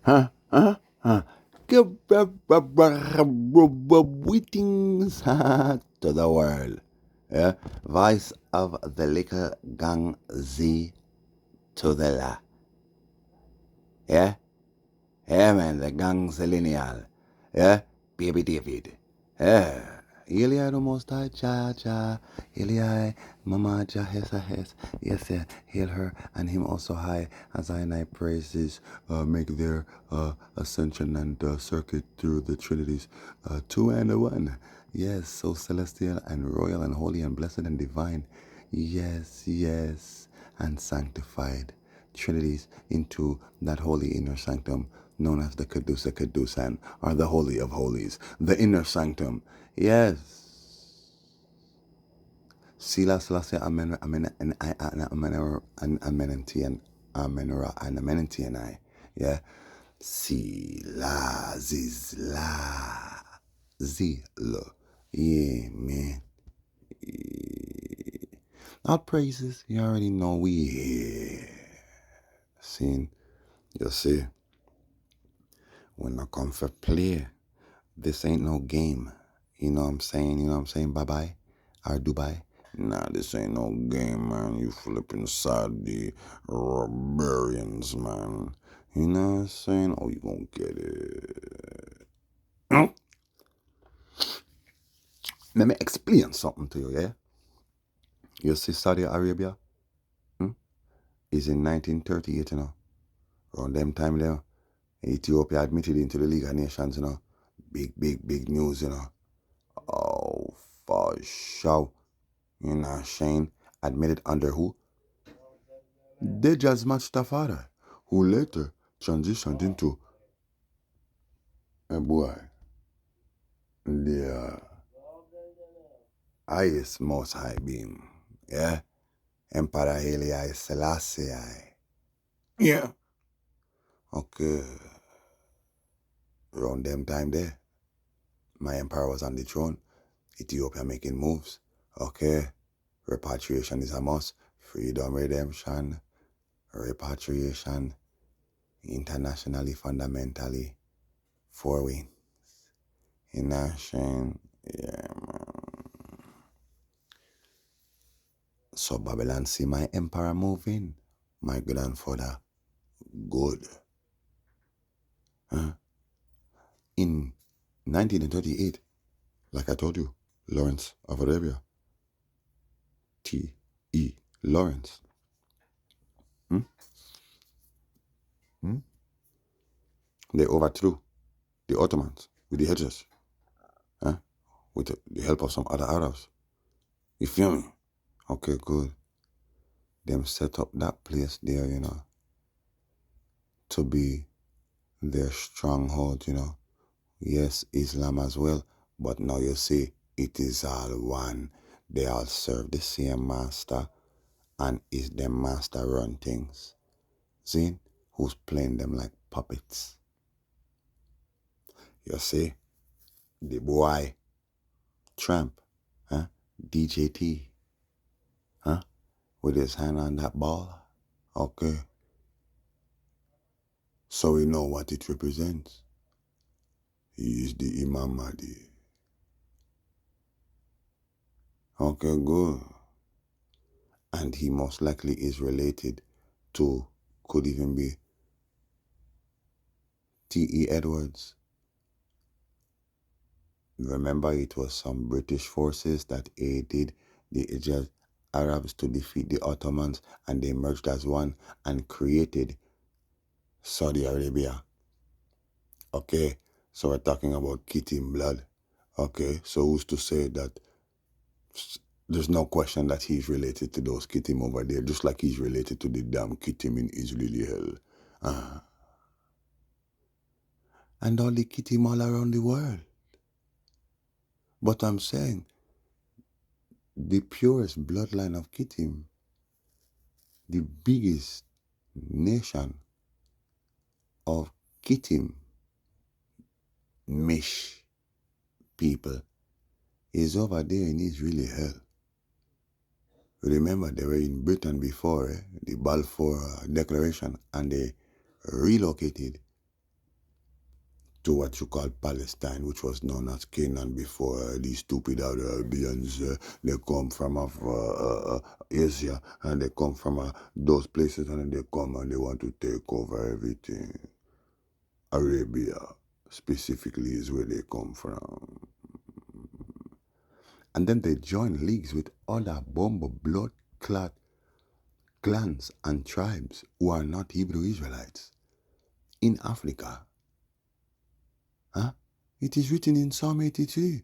Huh? Huh? Huh? Give greetings to the world. Yeah? Voice of the little gang Z to the la. Yeah? Yeah, man, the gang's lineal. Yeah? Baby David. Yeah. Eli the most high, cha cha. Eli, mama ja hesa hes. Yes, yeah. Hail her and him also high as I praises make their ascension and circuit through the Trinities, two and one. Yes, so celestial and royal and holy and blessed and divine. Yes, yes, and sanctified. Trinities into that holy inner sanctum known as the Cadusa Cadusan, or the Holy of Holies, the inner sanctum. Yes. Sila Selassie Amen Amen and I and Amenenti and Amenora and Amenenti and I. Yeah. Sila Zizla Zilo. Yeah, man. Our praises, you already know we here. Seen, you see, when I come for play, this ain't no game. You know what I'm saying? You know what I'm saying? Bye-bye. Or Dubai. Nah, this ain't no game, man. You flipping Saudi barbarians, man. You know what I'm saying? Oh, you gonna get it. Let me explain something to you, yeah? You see Saudi Arabia? Is in 1938, you know. Around them time there, Ethiopia admitted into the League of Nations, you know. Big news, you know. Oh, for sure. You know, Shane admitted under who? Deja's Mustafa, who later transitioned into a boy, the highest most high being. Yeah? Emperor Haile Selassie. Yeah. Okay. Around them time there, my empire was on the throne. Ethiopia making moves. Okay. Repatriation is a must. Freedom, redemption, repatriation, internationally, fundamentally, four wings. In nation, yeah, man. So Babylon see my emperor moving. My grandfather, good. Huh? In 1938, like I told you, Lawrence of Arabia, T.E. Lawrence. Hmm? Hmm? They overthrew the Ottomans with the hedges, huh? With the help of some other Arabs. You feel me? Okay, good. Them set up that place there, you know, to be their stronghold, you know. Yes, Islam as well, but now you see, it is all one. They all serve the same master, and is the master run things. See, who's playing them like puppets? You see, the boy, Trump, huh? DJT, huh? With his hand on that ball. Okay. So we know what it represents. He is the Imam Mahdi. Okay, good. And he most likely is related to, could even be T.E. Edwards. Remember, it was some British forces that aided the Hijaz Arabs to defeat the Ottomans, and they merged as one and created Saudi Arabia. Okay, so we're talking about Kittim blood. Okay, so who's to say that there's no question that he's related to those Kittim over there, just like he's related to the damn Kittim in Israeli hell. And all the Kittim all around the world. But I'm saying, the purest bloodline of Kittim, the biggest nation of Kittim Mish people, is over there in Israeli hell. Remember, they were in Britain before the Balfour Declaration, and they relocated to what you call Palestine, which was known as Canaan before. These stupid Arabians, they come from Asia, and they come from those places, and then they come and they want to take over everything. Arabia, specifically, is where they come from. And then they join leagues with other bomber blood clot clans and tribes who are not Hebrew Israelites in Africa. Huh? It is written in Psalm 83.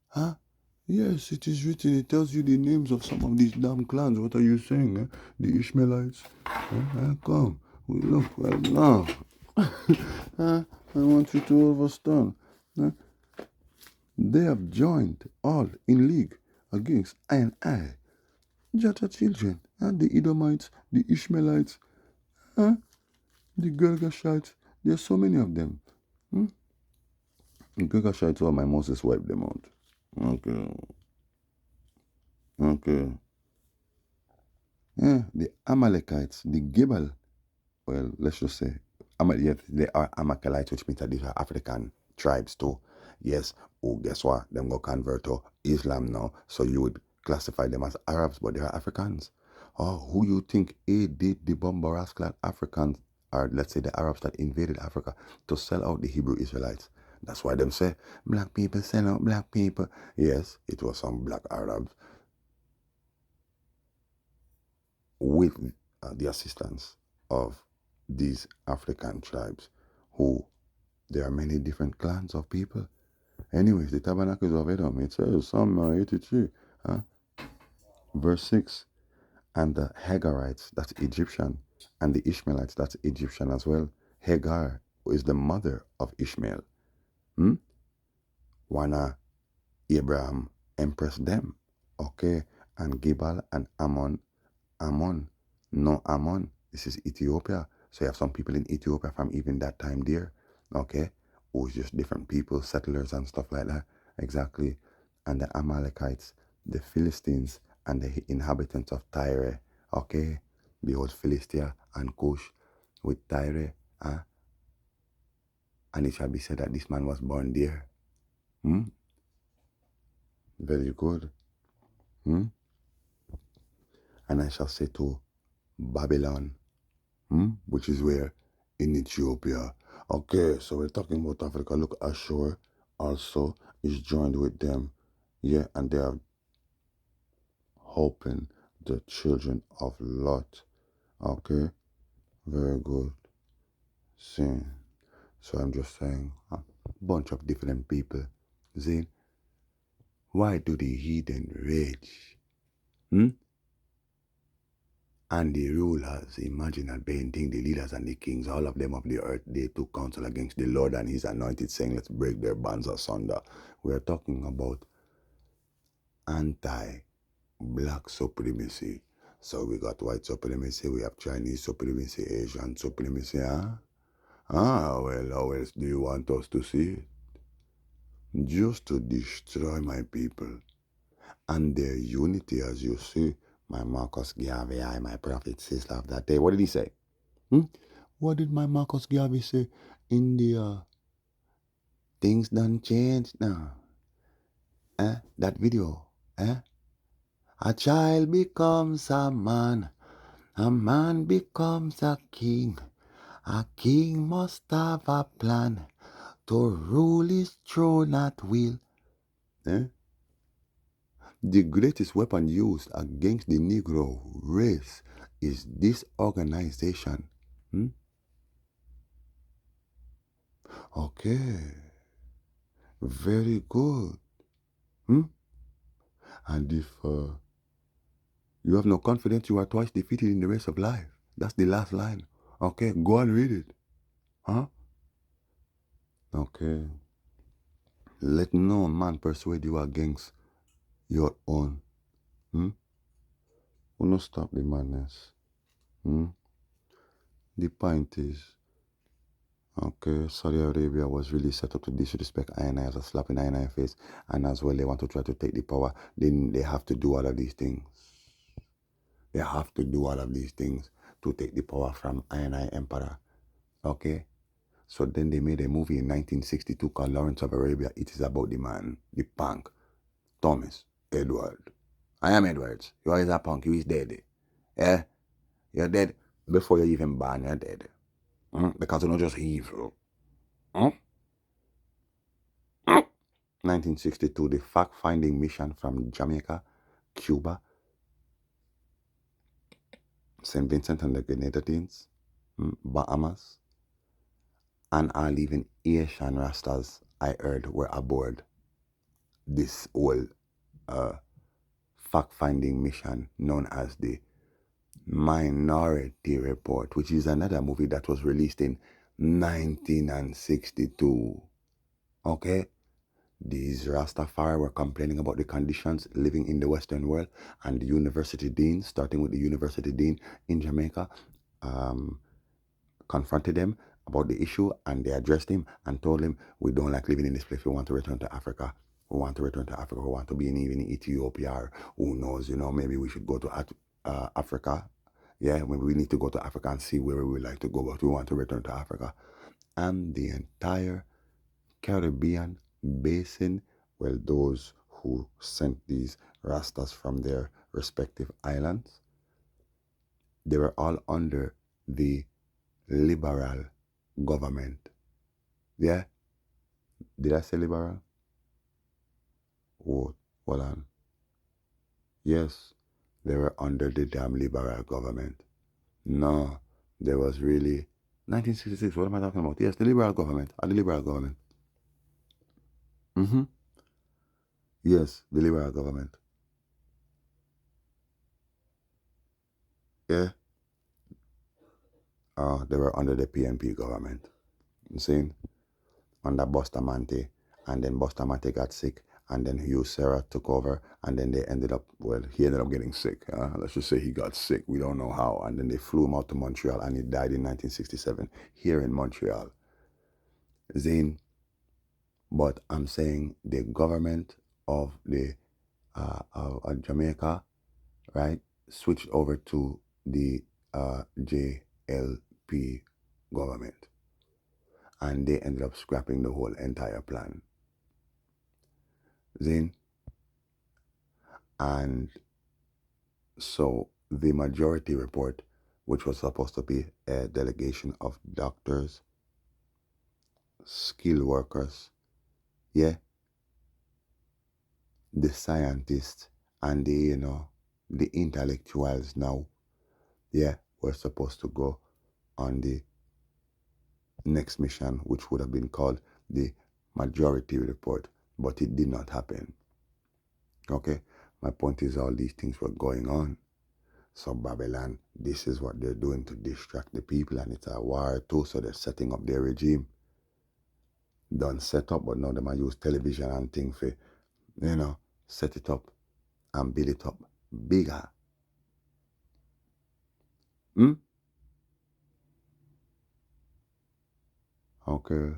Huh? Yes, it is written. It tells you the names of some of these damn clans. What are you saying? Eh? The Ishmaelites? Come. We look well now. I want you to understand. They have joined all in league against I and I. Jata children. The Edomites, the Ishmaelites, the Girgashites. There are so many of them. The Girgashites were my Moses wiped them out. Okay. Yeah, the Amalekites, the Gebal, well, let's just say, yes, they are Amalekites, which means that these are African tribes too. Yes, oh, guess what? Them go convert to Islam now, so you would classify them as Arabs, but they are Africans. Oh, who you think did the Bombzhell Africans, or let's say the Arabs that invaded Africa, to sell out the Hebrew Israelites? That's why them say, black people sell out black people. Yes, it was some black Arabs with the assistance of these African tribes, who there are many different clans of people. Anyways, the tabernacles of Edom, it says Psalm 83, verse 6, and the Hagarites, that's Egyptian, and the Ishmaelites, that's Egyptian as well. Hagar is the mother of Ishmael. Wanna Abraham empress them, okay? And Gibal and Ammon, no Ammon. This is Ethiopia. So you have some people in Ethiopia from even that time there, okay? Who's just different people, settlers and stuff like that. Exactly. And the Amalekites, the Philistines, and the inhabitants of Tyre, okay? Behold, Philistia and Cush with Tyre, and it shall be said that this man was born there. Very good. And I shall say to Babylon, which is where? In Ethiopia. Okay, so we're talking about Africa. Look, Ashur also is joined with them. Yeah, and they are helping the children of Lot. Okay, very good. See, so I'm just saying, a bunch of different people. See, why do the heathen rage? And the rulers, imagine and painting, the leaders and the kings, all of them of the earth, they took counsel against the Lord and his anointed, saying, let's break their bands asunder. We are talking about anti-black supremacy. So we got white supremacy, we have Chinese supremacy, Asian supremacy, well, how else do you want us to see it? Just to destroy my people and their unity, as you see. My Marcus Garvey, my prophet, sister of that day. What did he say? What did my Marcus Garvey say in the Things Done Changed now? That video. A child becomes a man becomes a king must have a plan to rule his throne at will. The greatest weapon used against the Negro race is disorganization. Okay, very good. And if you have no confidence, you are twice defeated in the race of life. That's the last line. Okay, go and read it. Okay. Let no man persuade you against your own. Will not stop the madness. The point is, okay, Saudi Arabia was really set up to disrespect INI as a slap in INI face, and as well they want to try to take the power. Then they have to do all of these things. They have to do all of these things to take the power from INI Emperor. Okay? So then they made a movie in 1962 called Lawrence of Arabia. It is about the man, the punk, Thomas Edward. I am Edwards. You are a punk. You is dead. Yeah? You're dead before you even born. You're dead. Because you're not just evil. 1962, the fact-finding mission from Jamaica, Cuba, St. Vincent and the Grenadines, Bahamas, and all even Asian Rastas, I heard, were aboard this whole fact-finding mission known as the Minority Report, which is another movie that was released in 1962. Okay? These Rastafari were complaining about the conditions living in the Western world, and the university dean, starting with the university dean in Jamaica, confronted them about the issue, and they addressed him and told him, we don't like living in this place. We want to return to Africa. We want to return to Africa. We want to be in even Ethiopia, or who knows, maybe we should go to Africa. Yeah, maybe we need to go to Africa and see where we would like to go, but we want to return to Africa. And the entire Caribbean basin, well, those who sent these Rastas from their respective islands, they were all under the liberal government. Yeah? Did I say liberal? Oh, hold on. Yes, they were under the damn liberal government. No, there was really 1966. What am I talking about? Yes, the liberal government. The liberal government. Mm-hmm. Yes, the liberal government. Yeah. They were under the PNP government. You see? Under Bustamante, and then Bustamante got sick, and then Hugh Serra took over, and then they ended up, he ended up getting sick. Let's just say he got sick. We don't know how. And then they flew him out to Montreal, and he died in 1967 here in Montreal. Zane, but I'm saying the government of the of Jamaica, right, switched over to the JLP government, and they ended up scrapping the whole entire plan. Zane, and so the majority report, which was supposed to be a delegation of doctors, skilled workers, yeah, the scientists, and the intellectuals now, yeah, were supposed to go on the next mission, which would have been called the majority report, but it did not happen. Okay, my point is all these things were going on. So Babylon, this is what they're doing to distract the people, and it's a war too, so they're setting up their regime. Done set up, but now they might use television and things for, set it up and build it up bigger. Okay,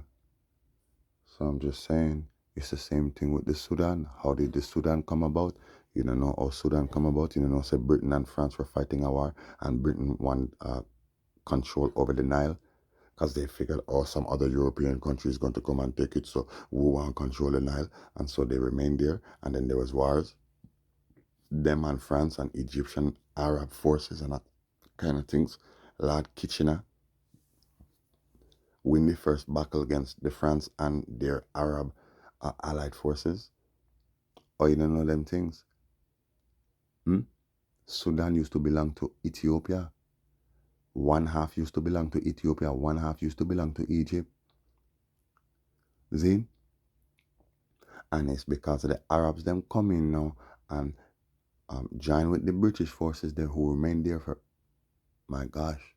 so I'm just saying, it's the same thing with the Sudan. How did the Sudan come about? You don't know how Sudan come about. Say Britain and France were fighting a war, and Britain won control over the Nile, because they figured, some other European countries going to come and take it, so we want to control the Nile, and so they remained there, and then there was wars, them and France and Egyptian Arab forces and that kind of things. Lord Kitchener win the first battle against the France and their Arab allied forces. Or you don't know them things? Sudan used to belong to Ethiopia. One half used to belong to Ethiopia, one half used to belong to Egypt. See? And it's because of the Arabs them coming now and join with the British forces there, who remained there for, my gosh,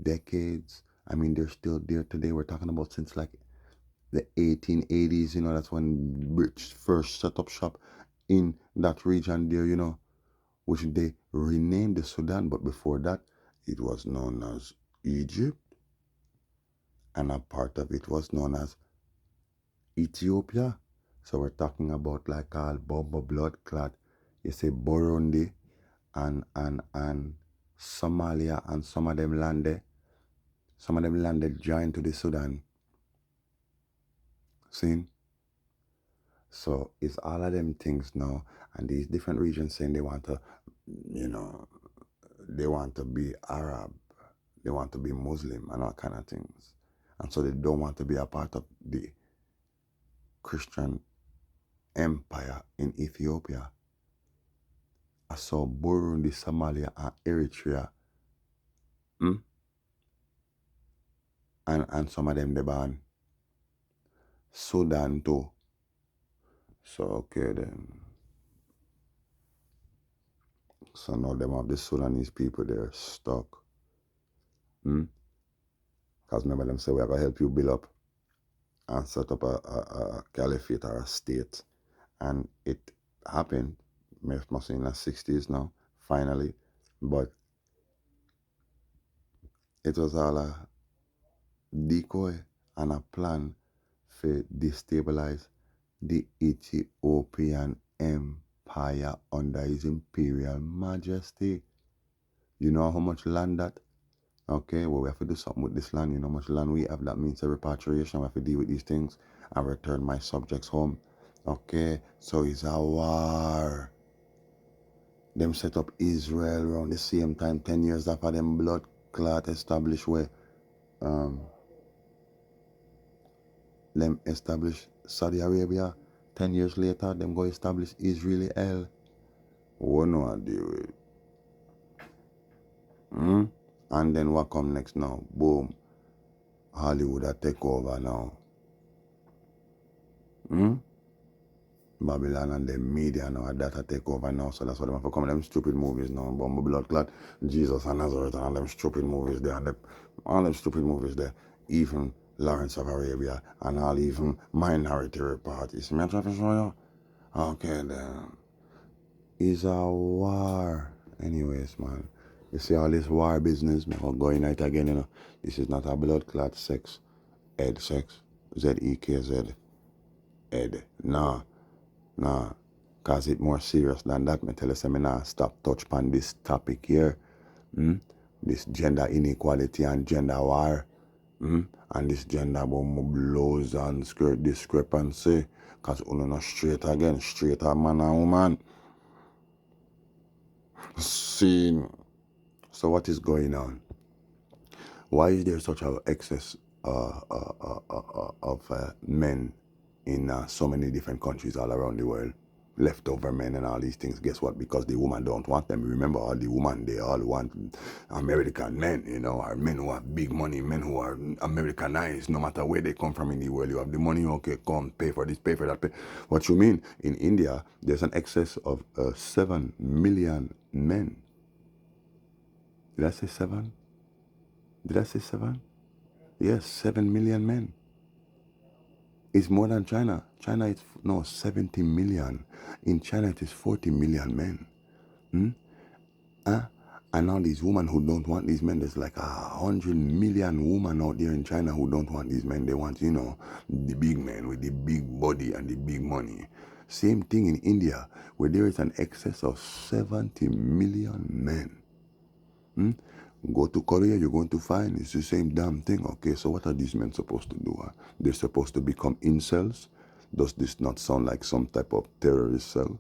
decades. I mean, they're still there today. We're talking about since like the 1880s, that's when British first set up shop in that region there, which they renamed the Sudan. But before that, it was known as Egypt, and a part of it was known as Ethiopia. So we're talking about like all Bomba blood clot. You say Burundi and Somalia and some of them land there. Some of them landed joined to the Sudan. Seen? So it's all of them things now, and these different regions saying they want to, you know, they want to be Arab, they want to be Muslim, and all kind of things, and so they don't want to be a part of the Christian empire in Ethiopia. I saw Burundi, Somalia, and Eritrea, mm? and some of them they ban Sudan too. So okay then. So now them of the Sudanese people they're stuck. Because remember them say we have to help you build up and set up a caliphate or a state. And it happened, mostly in the 60s now, finally. But it was all a decoy and a plan to destabilize the Ethiopian empire under his imperial majesty. You know how much land that? Okay, well, we have to do something with this land. You know how much land we have. That means a repatriation. We have to deal with these things and return my subjects home. Okay, so it's a war. Them set up Israel around the same time, 10 years after them blood clot established where them establish Saudi Arabia. 10 years later, them go establish Israeli hell. What no I deal with? And then what come next now? Boom. Hollywood a take over now. Babylon and the media now that a take over now. So that's why them have to come them stupid movies now. Bumble Blood Clot, Jesus and Nazareth and all them stupid movies there. And all them stupid movies there. Even Lawrence of Arabia and all even Minority Report. You see me I'm trying to show you? Okay then. It's a war. Anyways, man. You see all this war business, me will go in it again, you know. This is not a blood clot sex. Ed sex. Z-E-K-Z. Ed. Nah. Cause it more serious than that. Me tell you, say me nah stop touch on this topic here. This gender inequality and gender war. And this gender bomb blows and skirt discrepancy. Cause uno not straight again. Straight a man and woman. See. So what is going on? Why is there such an excess of men in so many different countries all around the world? Leftover men and all these things. Guess what? Because the woman don't want them. Remember, all the women, they all want American men, you know, or men who have big money, men who are Americanized. No matter where they come from in the world, you have the money, okay, come, pay for this, pay for that. Pay. What you mean? In India, there's an excess of 7 million men. Did I say 7? Did I say 7? Yes, 7 million men. It's more than China. China is, 70 million. In China, it is 40 million men. And all these women who don't want these men, there's like 100 million women out there in China who don't want these men. They want, the big men with the big body and the big money. Same thing in India, where there is an excess of 70 million men. Go to Korea, you're going to find it's the same damn thing. Okay, so what are these men supposed to do? They're supposed to become incels. Does this not sound like some type of terrorist cell?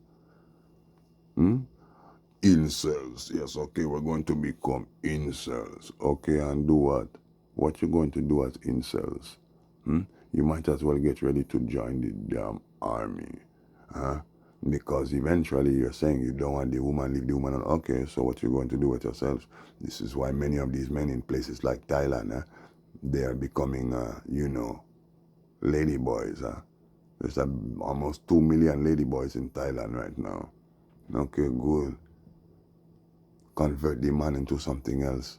Incels. Yes, okay, we're going to become incels. Okay, and do what? What you going to do as incels? You might as well get ready to join the damn army. Because eventually you're saying you don't want the woman, leave the woman alone. Okay, so what you going to do with yourselves? This is why many of these men in places like Thailand, they are becoming, lady boys. There's almost 2 million lady boys in Thailand right now. Okay, good. Convert the man into something else.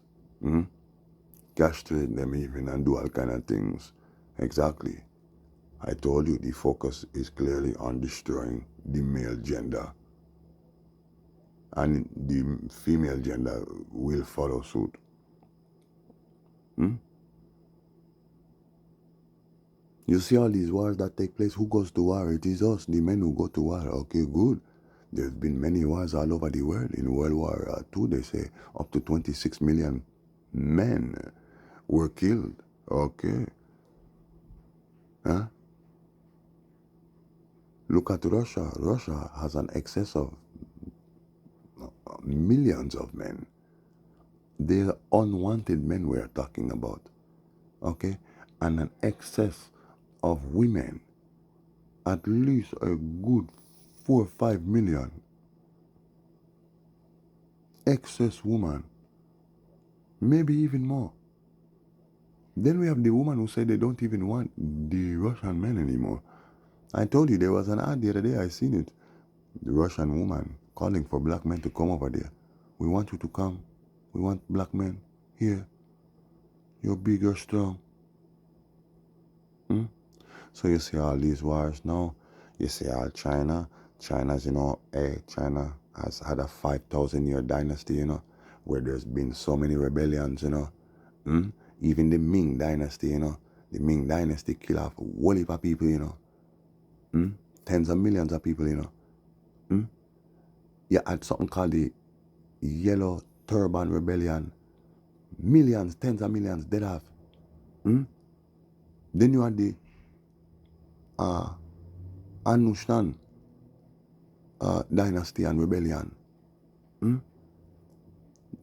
Castrate them even and do all kind of things. Exactly. I told you the focus is clearly on destroying the male gender. And the female gender will follow suit. You see all these wars that take place, who goes to war? It is us, the men who go to war. Okay, good. There's been many wars all over the world. In World War II, they say up to 26 million men were killed. Okay. Huh? Look at Russia. Russia has an excess of millions of men. They're unwanted men we are talking about. Okay? And an excess of women. At least a good 4 or 5 million. Excess woman. Maybe even more. Then we have the woman who said they don't even want the Russian men anymore. I told you there was an ad the other day, I seen it. The Russian woman calling for black men to come over there. We want you to come. We want black men here. You're big, you're strong. Hmm? So you see all these wars now. You see all China. China's, China has had a 5,000-year dynasty, where there's been so many rebellions, Hmm? Even the Ming dynasty, The Ming dynasty kill off a whole heap of people, Hmm? Tens of millions of people, Hmm? You had something called the Yellow Turban Rebellion. Millions, tens of millions dead off. Hmm? Then you had the uh, Anushan dynasty and rebellion. Hmm?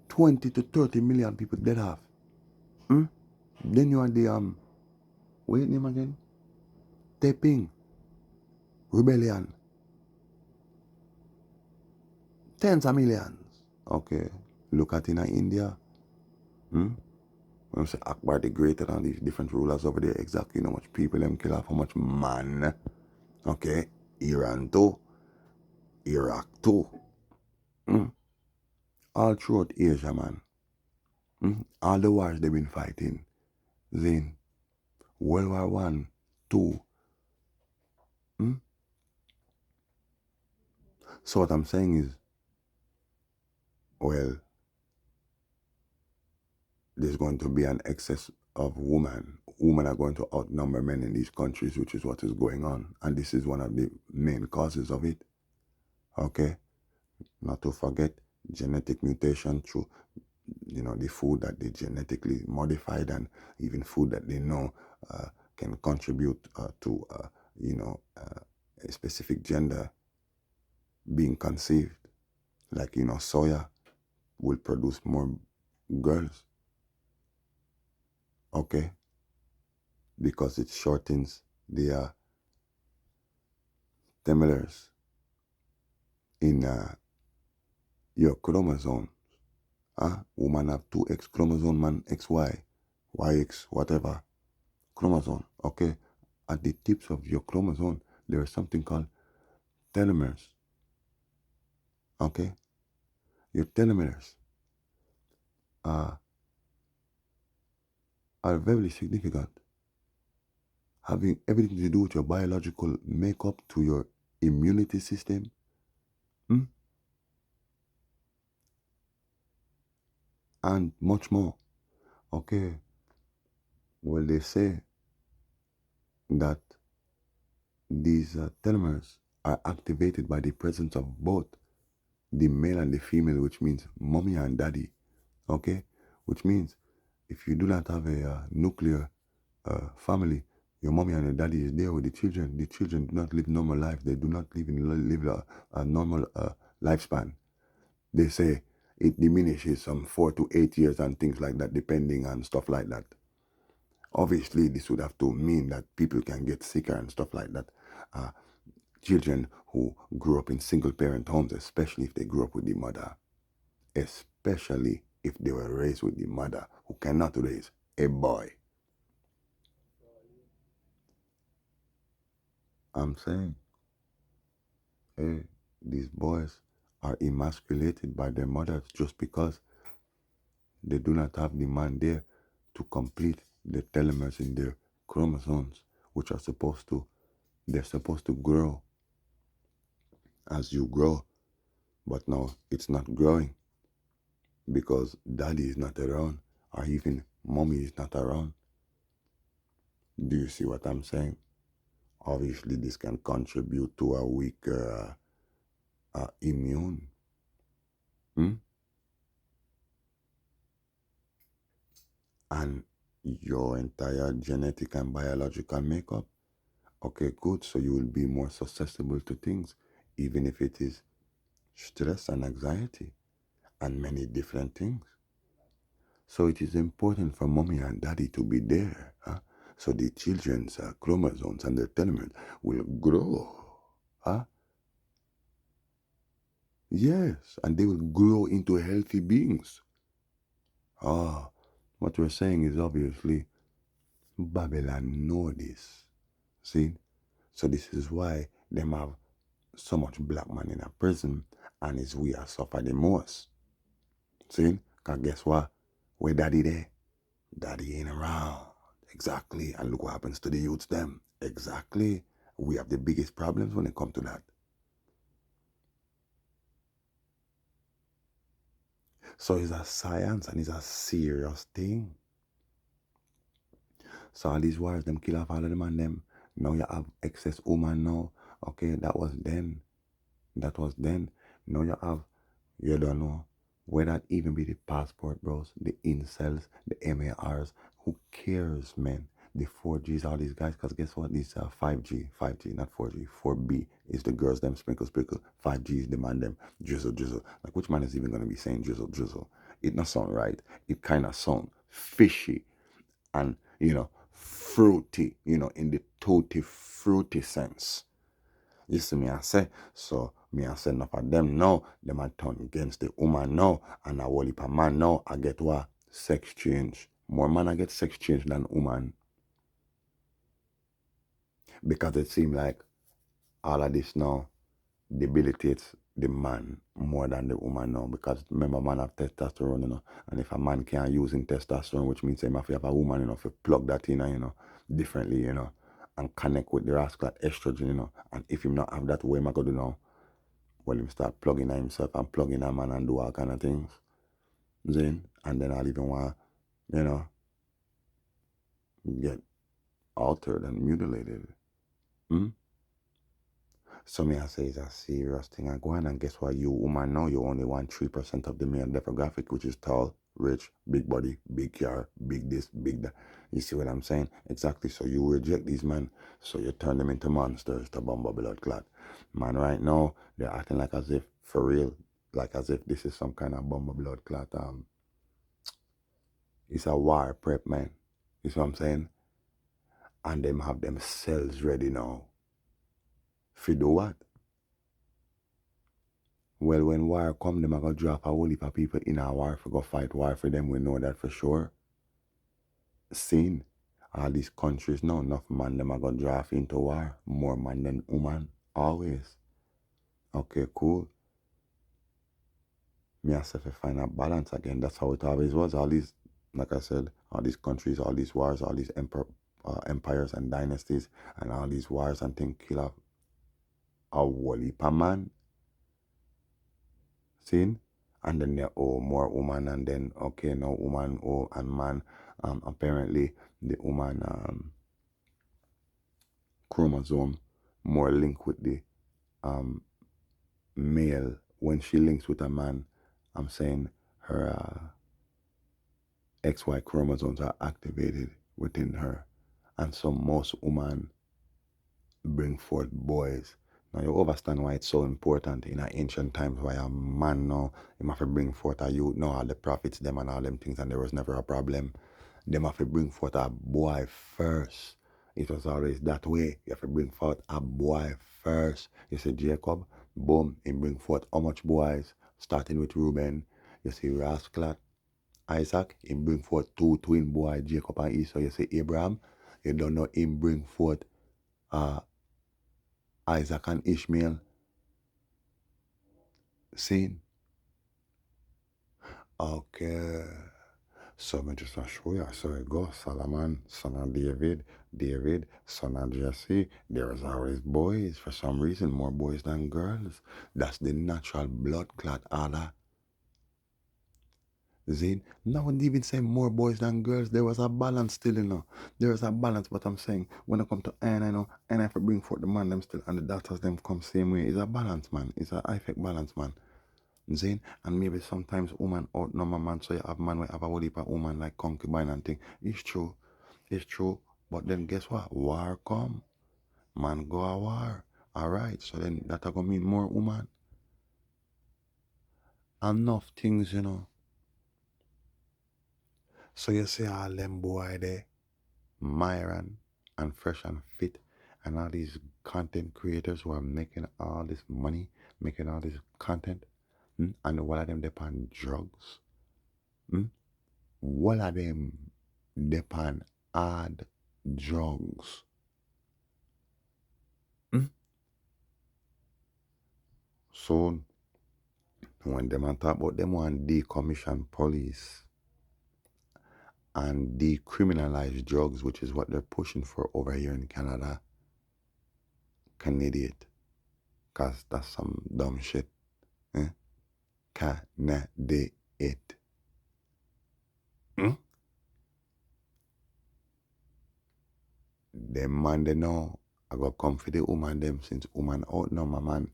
20 to 30 million people dead off. Hmm? Then you had the, wait name again? Taiping rebellion. Tens of millions. Okay. Look at in India. Hmm? When we say Akbar the Great and all these different rulers over there, exactly how much people them kill off, how much man. Okay. Iran too. Iraq too. Hmm? All throughout Asia, man. Hmm? All the wars they've been fighting. Then World War One, Two. Hmm? So what I'm saying is, well, there's going to be an excess of women. Women are going to outnumber men in these countries, which is what is going on. And this is one of the main causes of it. Okay? Not to forget genetic mutation through, the food that they genetically modified and even food that they know can contribute to, a specific gender being conceived. Like, soya will produce more girls. Okay? Because it shortens the telomeres in your chromosome. Woman have two X chromosome, man XY, YX, whatever chromosome. Okay? At the tips of your chromosome, there is something called telomeres. Okay? Your telomeres are very significant, having everything to do with your biological makeup, to your immunity system. Hmm? And much more. Okay? Well, they say that these telomeres are activated by the presence of both the male and the female, which means mommy and daddy. Okay? Which means if you do not have a nuclear family, your mommy and your daddy is there with the children. The children do not live normal life. They do not live a normal lifespan. They say it diminishes some 4 to 8 years and things like that, depending on stuff like that. Obviously, this would have to mean that people can get sicker and stuff like that. Uh, Children who grew up in single parent homes, especially if they grew up with the mother, especially if they were raised with the mother who cannot raise a boy. I'm saying, hey, these boys are emasculated by their mothers just because they do not have the man there to complete the telomeres in their chromosomes, which are they're supposed to grow as you grow. But now it's not growing because daddy is not around or even mommy is not around. Do you see what I'm saying? Obviously, this can contribute to a weaker immune. Hmm? And your entire genetic and biological makeup. Okay, good. So you will be more susceptible to things, even if it is stress and anxiety and many different things. So it is important for mommy and daddy to be there. Huh? So the children's chromosomes and their telomeres will grow. Huh? Yes, and they will grow into healthy beings. Ah, what we're saying is obviously Babylon know this. See? So this is why them have so much black man in a prison and it's we are suffer the most. See? Cause guess what? Where daddy there? Daddy ain't around. Exactly. And look what happens to the youths them. Exactly. We have the biggest problems when it comes to that. So it's a science and it's a serious thing. So all these wars, them kill off all of them and them. Now you have excess woman now. Okay, that was then. That was then. Now you have, you don't know. Where that even be the passport bros, the incels, the MARs. Who cares, man? The 4Gs, all these guys, because guess what? These 5G, not 4G, 4B is the girls, them sprinkle, sprinkle. 5G is the man, them drizzle, drizzle. Like, which man is even going to be saying drizzle, drizzle? It not sound right. It kind of sound fishy and, fruity, in the tutti fruity sense. You see me I say, so me I say enough of them now, them I turn against the woman now, and a whole heap of man now, I get what? Sex change. More man I get sex change than woman. Because it seems like all of this now debilitates the man more than the woman now. Because remember man have testosterone, and if a man can't use in testosterone, which means him have to have a woman, to plug that in, differently, and connect with the rascal estrogen, and if him not have that, what am I gonna do now? Well, him start plugging at himself and plugging a man and do all kind of things. Then, and then I'll even want, you know, get altered and mutilated. Hmm? So me I say it's a serious thing. I go on and guess what? You woman now, you only want 3% of the male demographic, which is tall, rich, big body, big car, big this, big that. You see what I'm saying? Exactly. So you reject these men. So you turn them into monsters to bomb blood clot. Man, right now, they're acting like as if, for real, like as if this is some kind of bomb blood clot. It's a war prep, man. You see what I'm saying? And them have them cells ready now. For do what? Well, when war come, them a go drop a whole heap of people in a war for go fight war for them. We know that for sure. Seen all these countries now, enough man them a go draft into war. More man than woman. Always. Okay, cool. Me have to find a balance again. That's how it always was. All these, like I said, all these countries, all these wars, all these empires and dynasties, and all these wars and things kill off a whole heap of man. Seen? And then there oh more woman and then okay no woman oh and man apparently the woman chromosome more linked with the um male when she links with a man. I'm saying her XY chromosomes are activated within her, and so most women bring forth boys. Now you understand why it's so important in our ancient times why a man now him have to bring forth a youth now all the prophets them and all them things and there was never a problem. Them have to bring forth a boy first. It was always that way. You have to bring forth a boy first. You see Jacob, boom, he bring forth how much boys? Starting with Reuben. You see Rasclat, Isaac, he bring forth two twin boys, Jacob and Esau. You see Abraham, you don't know him bring forth uh Isaac and Ishmael. Seen? Okay. So me just a show you. So it goes Solomon, son of David, David, son of Jesse. There is always boys. For some reason, more boys than girls. That's the natural blood clot order. Zine. Now when even say more boys than girls, there was a balance still, There is a balance, but I'm saying when it come to and I know, and I have to bring forth the man them still and the daughters them come same way. It's a balance, man. It's a effect balance, man. Zane, and maybe sometimes woman outnumber man, so you have man where have a whole heap of woman like concubine and thing. It's true. But then guess what? War come. Man go a war. Alright, so then that gonna mean more woman. Enough things, you know. So you see all them boy there, Myron and Fresh and Fit, and all these content creators who are making all this money, making all this content, and all of them depend drugs. Mm? All of them depend hard drugs. Mm? So when them and talk about them want decommission police and decriminalize drugs, which is what they're pushing for over here in Canada, Canadian, cause that's some dumb shit. Eh? Canadian. Mm? Them man they know I got come for the woman them since woman out now my man.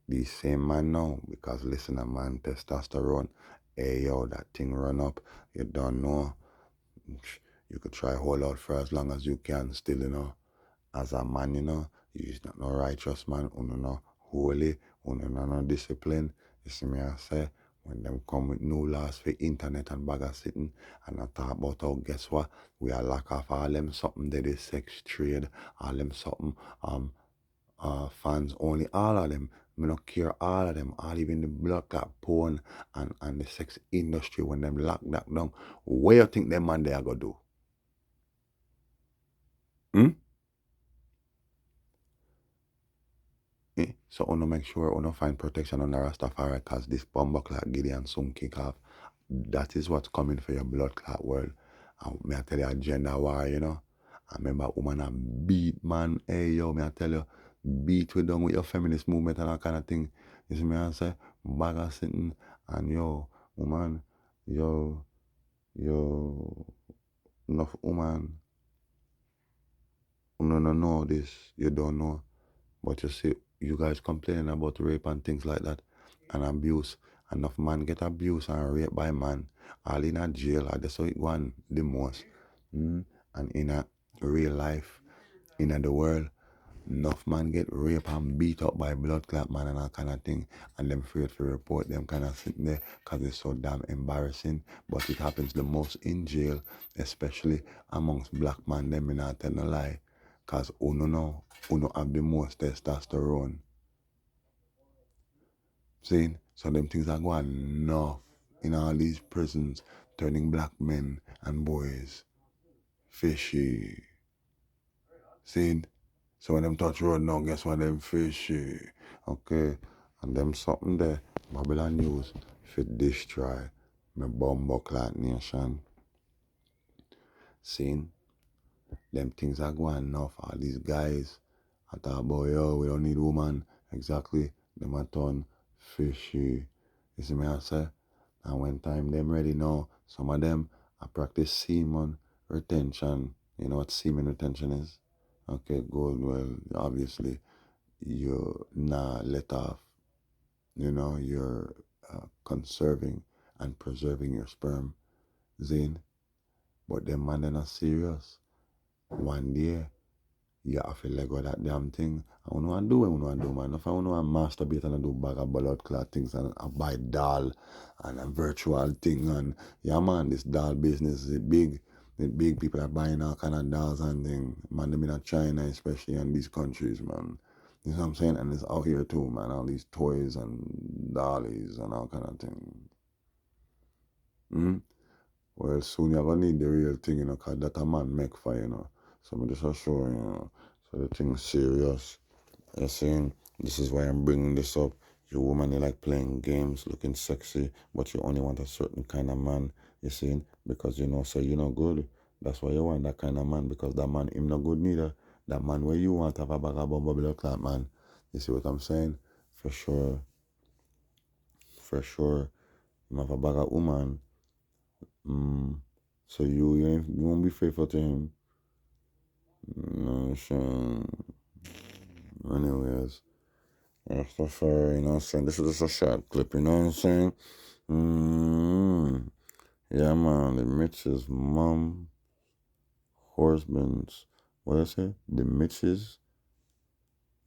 The same man now because listen a man testosterone. Hey yo that thing run up. You don't know. You could try hold out for as long as you can still, you know. As a man, you know, you is not no righteous man, uno no holy, uno no discipline. You see me I say, when them come with new laws for internet and bag of sitting, and I talk about how guess what? We are lock off all them something that is sex trade, all them something fans only, all of them. Me not care all of them, all even the blood clot porn and the sex industry when them lock that down. What you think them man they are gonna do? Hmm? So uno make sure uno find protection on the Rastafari cause this bomber clock Gideon soon kick off. That is what's coming for your blood clot world. And me I tell you agenda war, you know. I remember woman a beat man, hey yo, me I tell you, beat we done with your feminist movement and that kind of thing. You see me I say, bag of sitting and yo, woman, yo, enough woman, you don't know this, you don't know. But you see, you guys complaining about rape and things like that and abuse. Enough man get abused and raped by man. All in a jail, that's how it go on the most. And in a real life, in the world, enough man get raped and beat up by blood clot man and that kind of thing. And them afraid to report them kind of sitting there because it's so damn embarrassing. But it happens the most in jail, especially amongst black man. Them in not tell no lie. Cause uno know, uno have the most testosterone. See? So them things are going enough in all these prisons, turning black men and boys fishy. See? So when them touch road now, guess what? Them fishy. Okay? And them something there, Babylon News, fit destroy my bumbo clat nation. See? Them things are going enough. All these guys, I thought about, yo, we don't need woman. Exactly. Them a turn fishy. You see me I say? And when time them ready now, some of them I practice semen retention. You know what semen retention is? Okay, good. Well, obviously, you're not let off. You know, you're conserving and preserving your sperm, Zane. But them man, they're not serious. One day, you have to let go of that damn thing. I don't want to do what I want to do, man. If I want to masturbate and I do bag of blood clot things and I buy doll and a virtual thing and yeah man, this doll business is big. The big people are buying all kind of dolls and things. Man, them in China especially and these countries, man. You know what I'm saying? And it's out here too, man. All these toys and dollies and all kind of things. Mm? Well, soon you're gonna need the real thing, you know, cause that a man make for, you know. So I'm just assure you, you know. So the thing's serious. You're saying this is why I'm bringing this up. You woman, you like playing games, looking sexy, but you only want a certain kind of man. You see, because you know, so you know good. That's why you want that kind of man because that man him not good neither. That man where you want to have a bag of bumble blood clot man. You see what I'm saying? For sure, for sure. You have a bag of woman. So you won't be faithful to him. No, sure. Anyways. That's for sure, you know what I'm saying? This is just a short clip, you know what I'm saying? Mm. Yeah, man, the Mitch's mom, husband's, what I say? The Mitch's,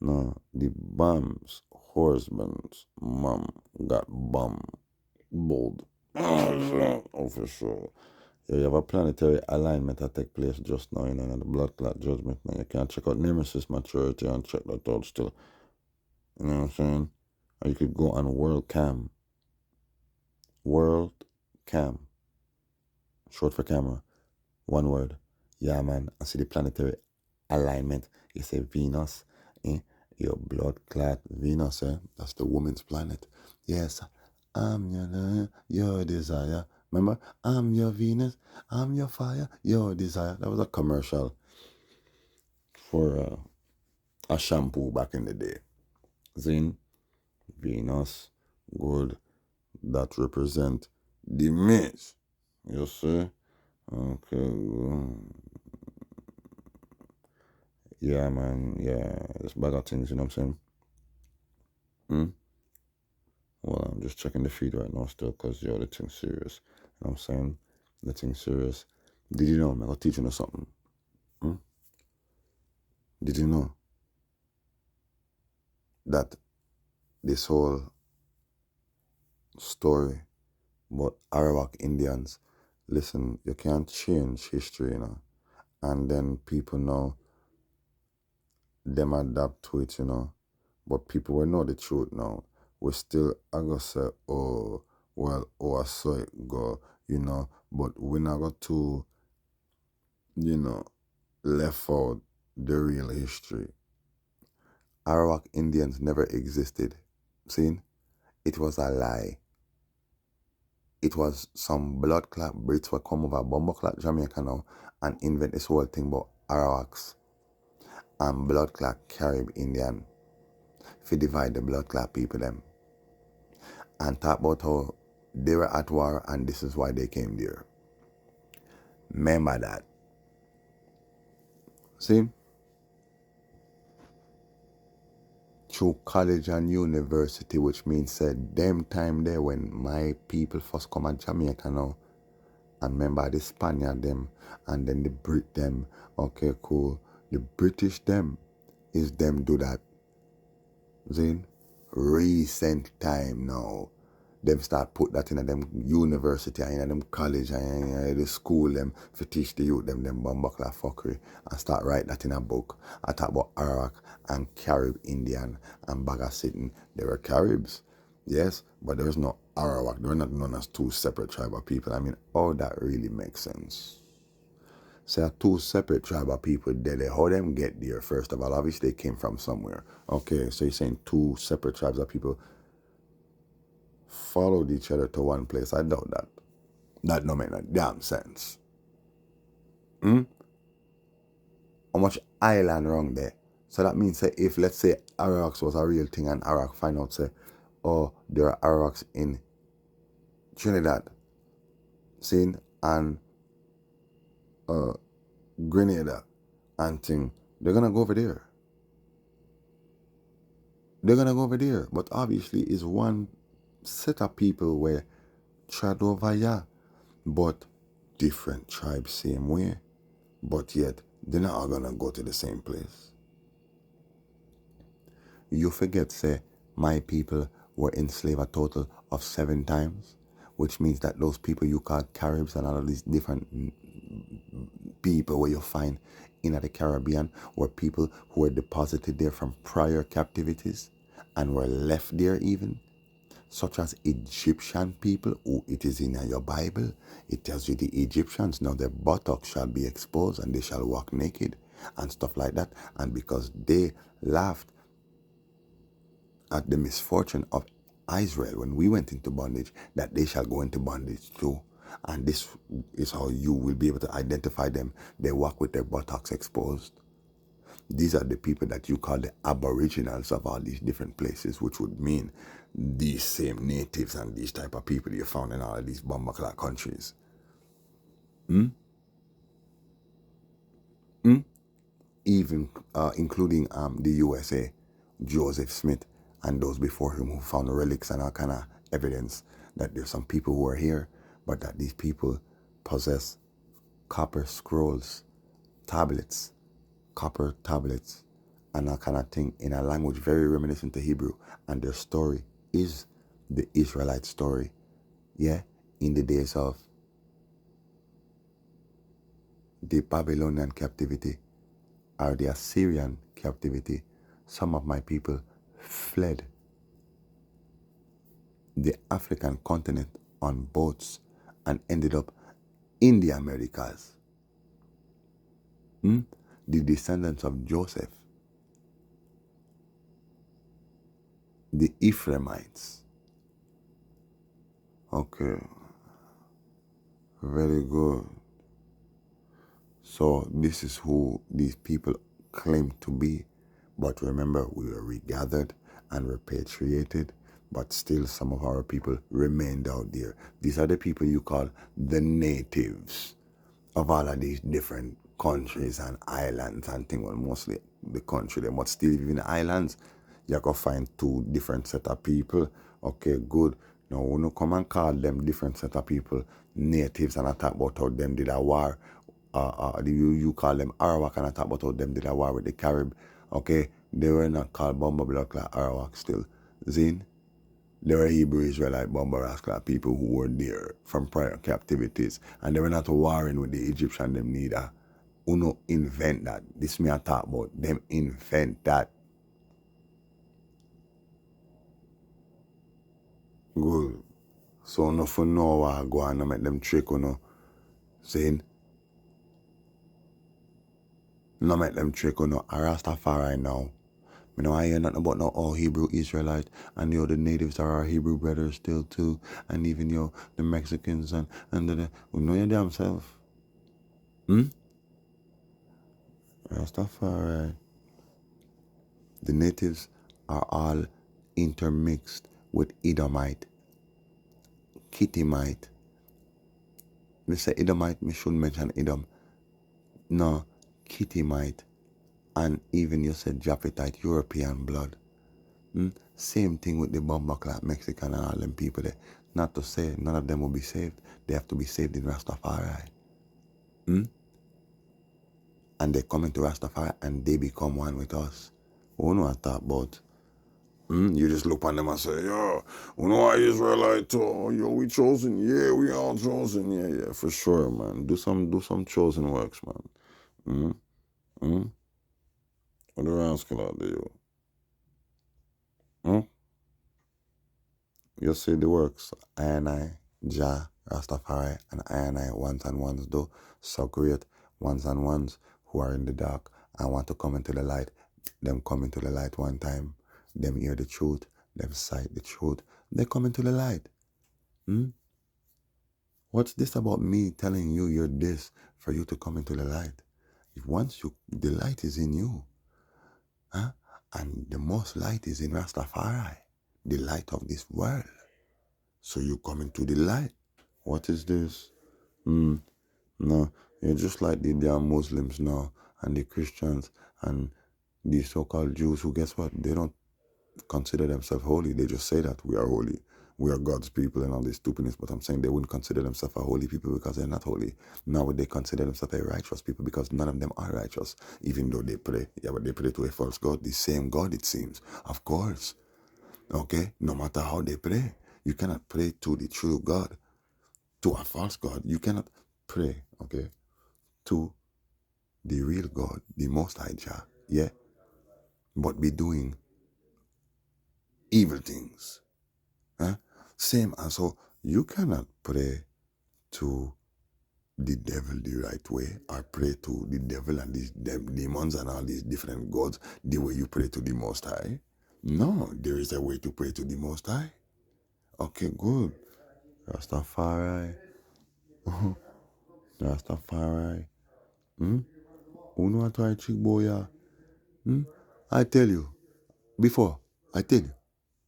no, the Bum's husband's mom got bold. Oh, for sure. Yeah, you have a planetary alignment that take place just now, you know, and the blood clot judgment. Now you can check out Nemesis maturity and check that out still. You know what I'm saying? Or you could go on World Cam, short for camera, one word. Yeah, man. I see the planetary alignment. You say Venus, eh? Your blood clot Venus, eh? That's the woman's planet. Yes, I'm your desire. Remember, I'm your Venus, I'm your fire, your desire. That was a commercial for a shampoo back in the day. Zin, Venus, good. That represent the maize. You see? Okay. Yeah, man. Yeah, there's bag of things, you know what I'm saying? Hmm? Well, I'm just checking the feed right now still because, yo, the thing's serious. You know what I'm saying? The thing's serious. Did you know, man? I'm going to teach you something. Hmm? Did you know that this whole story about Arawak Indians, listen, you can't change history, you know? And then people now, them adapt to it, you know? But people will know the truth now. We still, I go say, oh, well, oh, I saw it go, you know? But we're not going to, you know, left out the real history. Arawak Indians never existed. See? It was a lie. It was some blood clot Brits were come over bomber clot Jamaica now and invent this whole thing about Arawaks and blood clot Carib Indian to divide the blood clot people them and talk about how they were at war and this is why they came there. Remember that. See? Through college and university, which means said them time there when my people first come at Jamaica now. And remember the Spaniard them and then the Brit them. Okay, cool. The British them is them do that. See? Recent time now. Them start put that in a them university and in a them college and in the school them to teach the youth them bumbacla fuckery and start write that in a book. I talk about Arawak and Carib Indian and Baga sitting. They were Caribs, yes, but there's no Arawak. They're not known as two separate tribal people. I mean, all that really makes sense. Say two separate tribal people did it. How them get there, first of all? Obviously they came from somewhere. Okay, so you're saying two separate tribes of people followed each other to one place. I doubt that. That don't make no damn sense. Hmm? How much island wrong there? So that means say if let's say Arawaks was a real thing and Arawak find out say, oh, there are Arawaks in Trinidad, see, and Grenada and thing, they're gonna go over there. They're gonna go over there. But obviously it's one set of people where trad over here, but different tribes same way. But yet they're not all gonna go to the same place. You forget, say, my people were enslaved a total of 7 times, which means that those people you call Caribs and all of these different people where you find in the Caribbean were people who were deposited there from prior captivities and were left there even, such as Egyptian people, who it is in your Bible. It tells you the Egyptians, now their buttocks shall be exposed and they shall walk naked and stuff like that. And because they laughed at the misfortune of Israel when we went into bondage, that they shall go into bondage too. And this is how you will be able to identify them. They walk with their buttocks exposed. These are the people that you call the aboriginals of all these different places, which would mean these same natives and these type of people you found in all of these Bombacla countries. Even including the USA, Joseph Smith and those before him who found relics and all kind of evidence that there's some people who are here, but that these people possess copper scrolls, tablets, copper tablets, and that kind of thing in a language very reminiscent to Hebrew. And their story is the Israelite story. Yeah, in the days of the Babylonian captivity or the Assyrian captivity, some of my people fled the African continent on boats and ended up in the Americas. The descendants of Joseph, the Ephraimites. Okay, very good. So this is who these people claim to be. But remember, we were regathered and repatriated, but still some of our people remained out there. These are the people you call the natives of all of these different countries and islands and things. Well, mostly the country, but still even the islands, you can find two different set of people. Okay, good. Now, when you come and call them different set of people natives and I talk about how them did a war, you call them Arawak and I talk about how them did a war with the Carib. Okay, they were not called Bombzhell like Arawak still. Zin? They were Hebrew Israelite Bombzhell people who were there from prior captivities, and they were not warring with the Egyptian them neither. Who no invent that? This me I talk about. Them invent that. Good. So no for no while go and make them trick or no. Saying no make them trick or no. A Rastafari now. You know, I hear nothing about no all Hebrew Israelite, and the natives are our Hebrew brothers still too, and even the Mexicans and we know your damn self. Rastafari. The natives are all intermixed with Edomite, Kittimite. Me say Edomite, me shouldn't mention Edom. No, Kittimite, and even you said Japhethite, European blood. Same thing with the Bombzhell, Mexican and all them people there. Not to say none of them will be saved. They have to be saved in Rastafari. And they come into Rastafari and they become one with us. Who know what I talk about? You just look on them and say, yo, we know why Israelite too. Yo, we chosen. Yeah, we all chosen. Yeah, for sure, man. Do some chosen works, man. What the rascal out there, yo? You see the works. I and I, Jah, Rastafari, and I ones and ones do so great. Ones and ones who are in the dark and want to come into the light. Them come into the light one time. Them hear the truth. Them sight the truth. They come into the light. What's this about me telling you you're this for you to come into the light? If once the light is in you, and the most light is in Rastafari, the light of this world. So you come into the light. What is this? No, you're just like the damn Muslims now and the Christians and the so-called Jews who, guess what? They don't consider themselves holy. They just say that we are holy. We are God's people and all this stupidness. But I'm saying they wouldn't consider themselves a holy people because they're not holy. Nor would they consider themselves a righteous people because none of them are righteous. Even though they pray. Yeah, but they pray to a false God. The same God, it seems. Of course. Okay? No matter how they pray. You cannot pray to the true God. To a false God. You cannot pray, okay, to the real God, the Most High Jah. Yeah? But be doing evil things. Huh? Same as so you cannot pray to the devil the right way or pray to the devil and these demons and all these different gods the way you pray to the Most High. No, there is a way to pray to the Most High. Okay, good. Rastafari. Rastafari. Uno a try chick boy. I tell you, before, I tell you,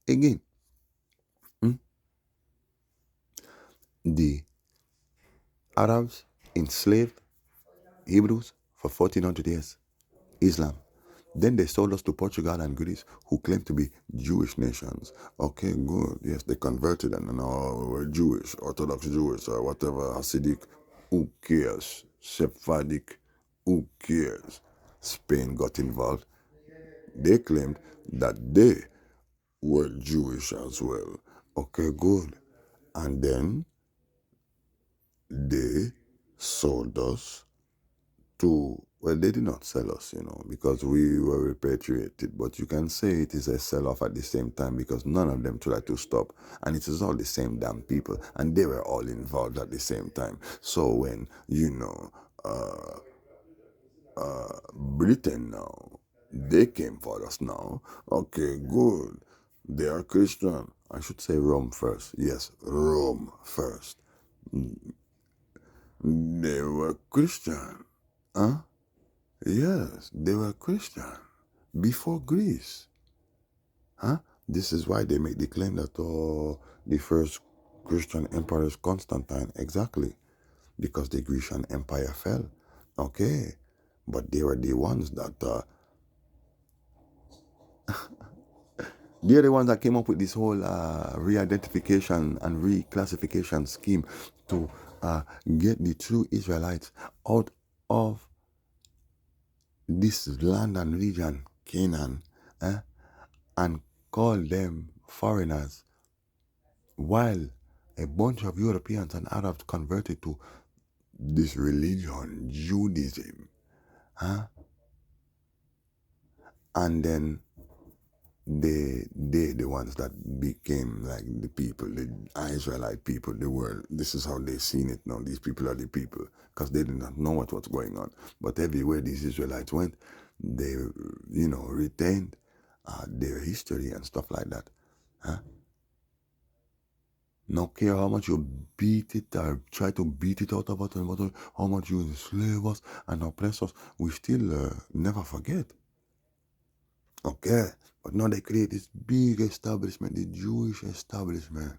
again, the Arabs enslaved Hebrews for 1400 years. Islam. Then they sold us to Portugal and Greece, who claimed to be Jewish nations. Okay, good. Yes, they converted and now we're Jewish, Orthodox Jewish, or whatever, Hasidic. Who cares? Sephardic. Who cares? Spain got involved. They claimed that they were Jewish as well. Okay, good. And then they sold us to, well, they did not sell us, because we were repatriated, but you can say it is a sell-off at the same time because none of them tried to stop, and it is all the same damn people, and they were all involved at the same time. So when, Britain now, they came for us now, okay, good. They are Christian. I should say Rome first. Yes, Rome first. They were Christian. Huh? Yes, they were Christian before Greece. Huh? This is why they make the claim that the first Christian emperor is Constantine. Exactly. Because the Grecian Empire fell. Okay. But they were the ones that they're the ones that came up with this whole re-identification and reclassification scheme to get the true Israelites out of this land and region, Canaan, and call them foreigners, while a bunch of Europeans and Arabs converted to this religion, Judaism, and then the ones that became like the people, the Israelite people, the world. This is how they seen it now. These people are the people because they did not know what's going on. But everywhere these Israelites went, they, retained their history and stuff like that. No care how much you beat it or try to beat it out of us and how much you enslave us and oppress us, we still never forget. Okay, but now they create this big establishment, the Jewish establishment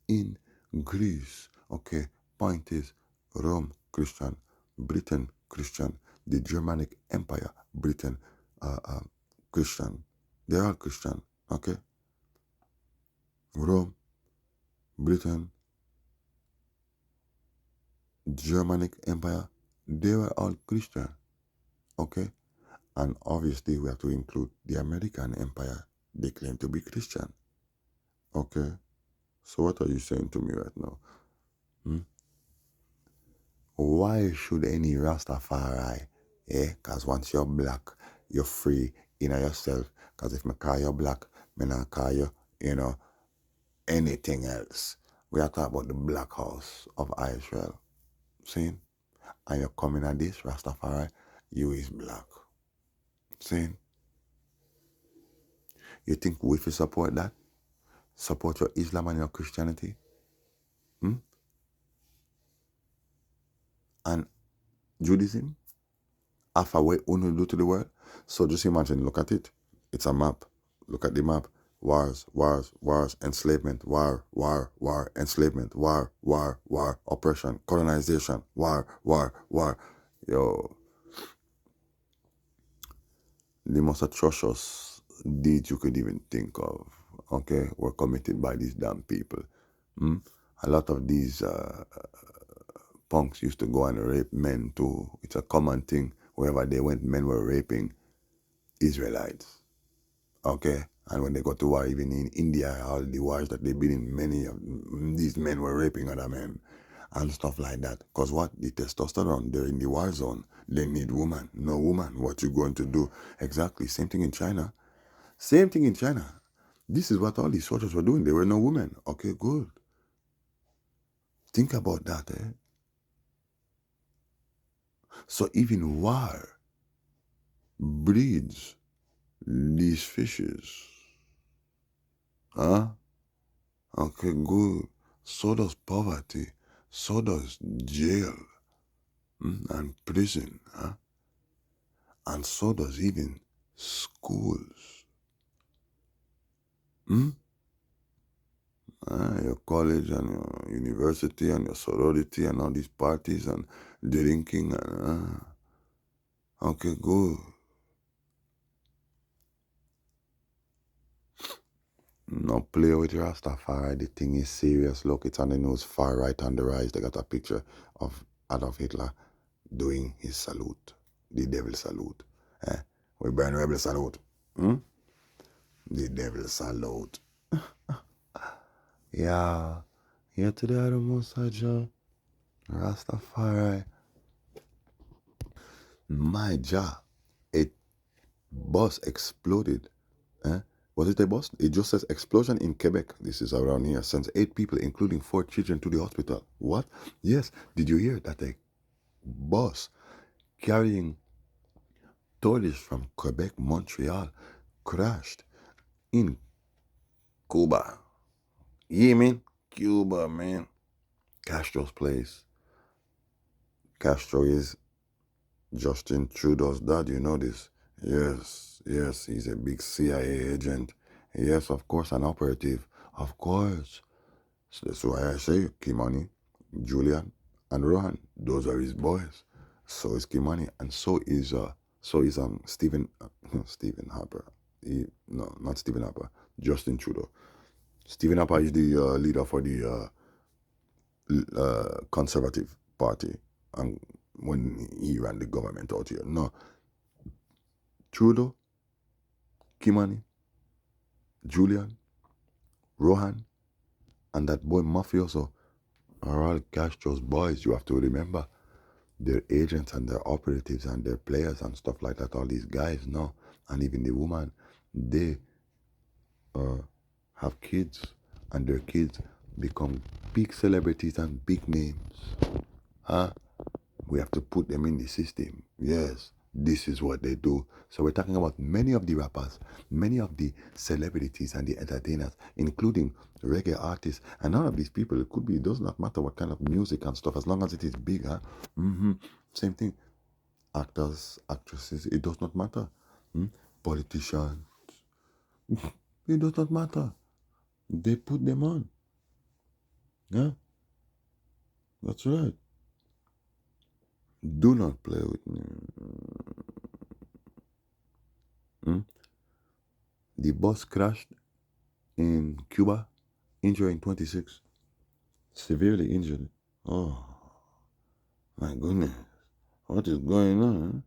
in Greece. Okay, point is Rome Christian, Britain Christian, the Germanic Empire, Britain Christian. They're all Christian. Okay, Rome, Britain, Germanic Empire, they were all Christian. Okay, and obviously we have to include the American Empire. They claim to be Christian. Okay, so what are you saying to me right now? Why should any Rastafari, because once you're black, you're free in yourself, because if me call you black, me not call you, anything else. We are talking about the black house of Israel. See? And you're coming at this, Rastafari, you is black. See? You think we should support that? Support your Islam and your Christianity? And Judaism? Half away uno do to the world? So just imagine, look at it. It's a map. Look at the map. Wars, wars, wars, enslavement, war, war, war, enslavement, war, war, war, oppression, colonization, war, war, war. Yo, the most atrocious deeds you could even think of, okay, were committed by these damn people. A lot of these punks used to go and rape men too. It's a common thing. Wherever they went, men were raping Israelites. Okay? And when they got to war, even in India, all the wars that they've been in, many of these men were raping other men and stuff like that. Because what? The testosterone, they're in the war zone. They need woman. No woman. What you going to do? Exactly. Same thing in China. Same thing in China. This is what all these soldiers were doing. There were no women. Okay, good. Think about that, eh? So even war breeds these fishes. Huh? Okay, good. So does poverty. So does jail and prison. Huh? And so does even schools. Your college and your university and your sorority and all these parties and drinking. Okay, good. Don't play with Rastafari. The thing is serious. Look, it's on the news far right on the rise. They got a picture of Adolf Hitler doing his salute, the devil salute. Eh? We burn rebel salute. Hmm? The devil salute. Yeah. Yeah, today I don't know, Saja. Rastafari. My jaw. A bus exploded. Eh? Was it a bus? It just says explosion in Quebec. This is around here. Sends 8 people, including 4 children, to the hospital. What? Yes. Did you hear that a bus carrying tourists from Quebec, Montreal, crashed in Cuba? Yeah, man. Cuba, man. Castro's place. Castro is Justin Trudeau's dad, you know this. Yes, yes, he's a big CIA agent. Yes, of course, an operative. Of course. So that's why I say Kimani, Julian, and Rohan. Those are his boys. So is Kimani, and so is Stephen Stephen Harper. No, not Stephen Harper. Justin Trudeau. Stephen Harper is the leader for the Conservative Party, and when he ran the government out here. No, Trudeau, Kimani, Julian, Rohan, and that boy Mafioso are all Castro's boys. You have to remember. They're agents and they're operatives and they're players and stuff like that. All these guys, no. And even the woman, they have kids and their kids become big celebrities and big names. Huh? We have to put them in the system. Yes, this is what they do. So we're talking about many of the rappers, many of the celebrities and the entertainers, including reggae artists. And none of these people, it does not matter what kind of music and stuff, as long as it is big, huh? Same thing. Actors, actresses, it does not matter. Politicians, it does not matter. They put them on. Yeah, that's right. Do not play with me. The bus crashed in Cuba, injuring 26, severely injured. Oh, my goodness. What is going on?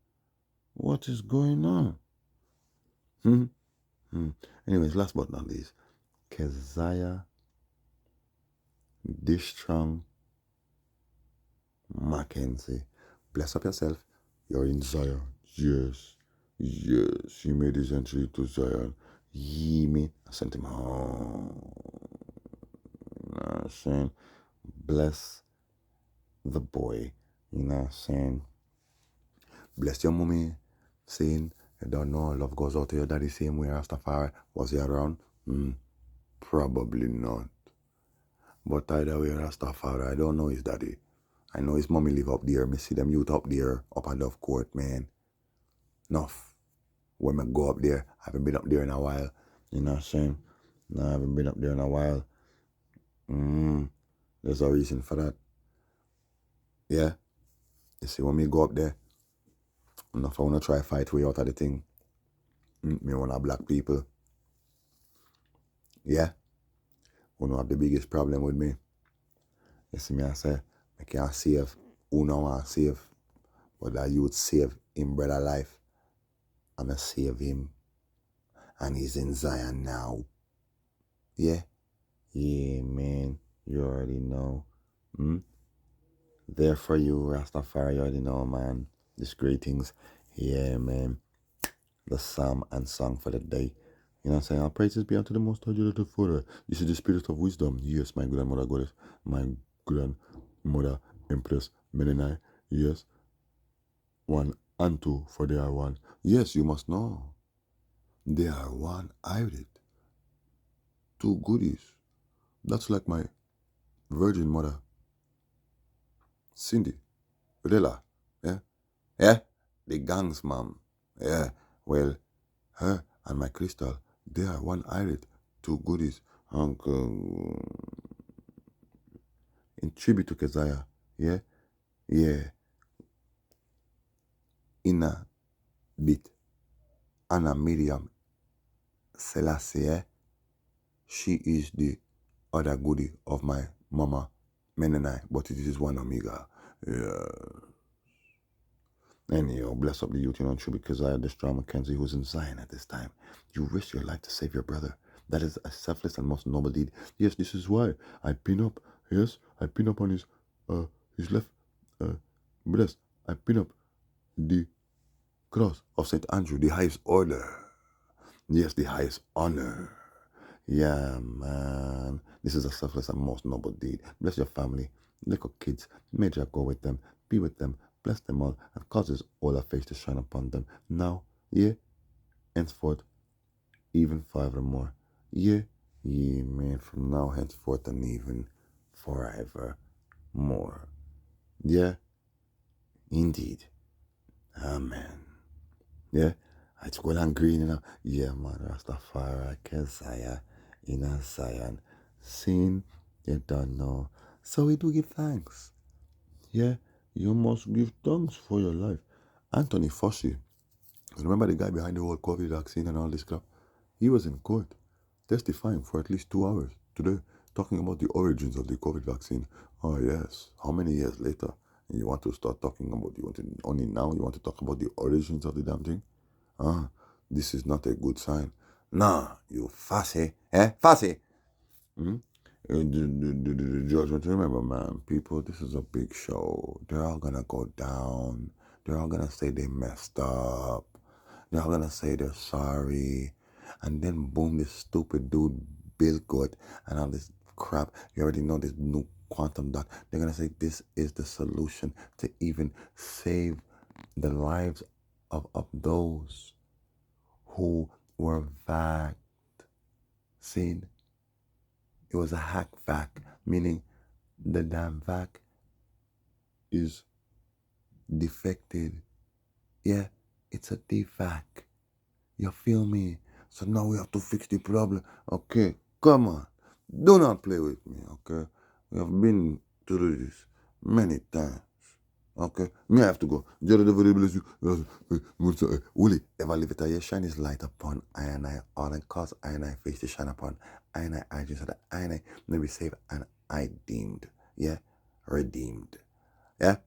What is going on? Anyways, last but not least, Keziah Dishtrong Mackenzie. Bless up yourself. You're in Zion. Yes. Yes. He made his entry to Zion. He made. I sent him home. You know what I'm saying? Bless the boy. You know what I'm saying? Bless your mommy. Saying, you don't know, love goes out to your daddy same way Rastafari. Was he around? Probably not. But either way, Rastafari, I don't know his daddy. I know his mommy live up there. Me see them youth up there, up at Love Court, man. Enough. When I go up there, I haven't been up there in a while. You know what I'm saying? No, I haven't been up there in a while. There's a reason for that. Yeah. You see, when me go up there, enough I want to try fight way out of the thing. Me want to black people. Yeah. Who know have the biggest problem with me. You see me, I say, I can't save. Who know want to save? But that youth save him brother life. I'm going to save him. And he's in Zion now. Yeah? Yeah, man. You already know. There for you, Rastafari. You already know, man. These greetings. Yeah, man. The psalm and song for the day. You know what I'm saying? Our praises be unto the most high the Father. This is the spirit of wisdom. Yes, my grandmother goddess. My grandmother Empress Menenai. Yes. One and two, for they are one. Yes, you must know. They are one. I read it. Two goodies. That's like my virgin mother, Cindy, Rilla. Yeah? Yeah? The gangs, mom. Yeah. Well, her and my crystal, they are one irit, two goodies. Uncle, in tribute to Keziah. Yeah? Yeah. In a bit. Anna Miriam Selassie. She is the other goodie of my mama, men and I, but it is one amiga. Yeah. Anyhow, bless up the youth, true, because I had this drama Mackenzie who was in Zion at this time. You risk your life to save your brother. That is a selfless and most noble deed. Yes, this is why I pin up. Yes, I pin up on his left breast. I pin up the cross of Saint Andrew, the highest order. Yes, the highest honor. Yeah, man. This is a selfless and most noble deed. Bless your family, little kids. May Jah go with them, be with them, bless them all, and cause His all face to shine upon them. Now, yeah, henceforth, even forevermore. Yeah, yeah, man, from now henceforth and even forevermore. Yeah, indeed. Amen. Yeah, it's well and green, Yeah, man, Rastafari, Keziah, in a Zion. Sin, you don't know. So we do give thanks. Yeah, you must give thanks for your life. Anthony Fauci, remember the guy behind the whole COVID vaccine and all this crap? He was in court testifying for at least 2 hours today, talking about the origins of the COVID vaccine. Oh, yes. How many years later? And you want to start talking about, only now you want to talk about the origins of the damn thing? This is not a good sign. Nah, you fussy. Fussy. The judgment, remember, man, people, this is a big show. They're all gonna go down. They're all gonna say they messed up. They're all gonna say they're sorry. And then, boom, this stupid dude, Bill Gates, and all this crap. You already know this new quantum dot. They're gonna say this is the solution to even save the lives of those who were vaccinated. It was a hack vac, meaning the damn vac is defected. Yeah, it's a defect. You feel me? So now we have to fix the problem. Okay, come on. Do not play with me, okay? We have been through this many times. Okay, me I have to go. Jada the very bless you. Willie, ever live it here, shine his light upon I and I, all and cause I and I face to shine upon I and I just so that I and I may be saved and I deemed. Yeah, redeemed. Yeah.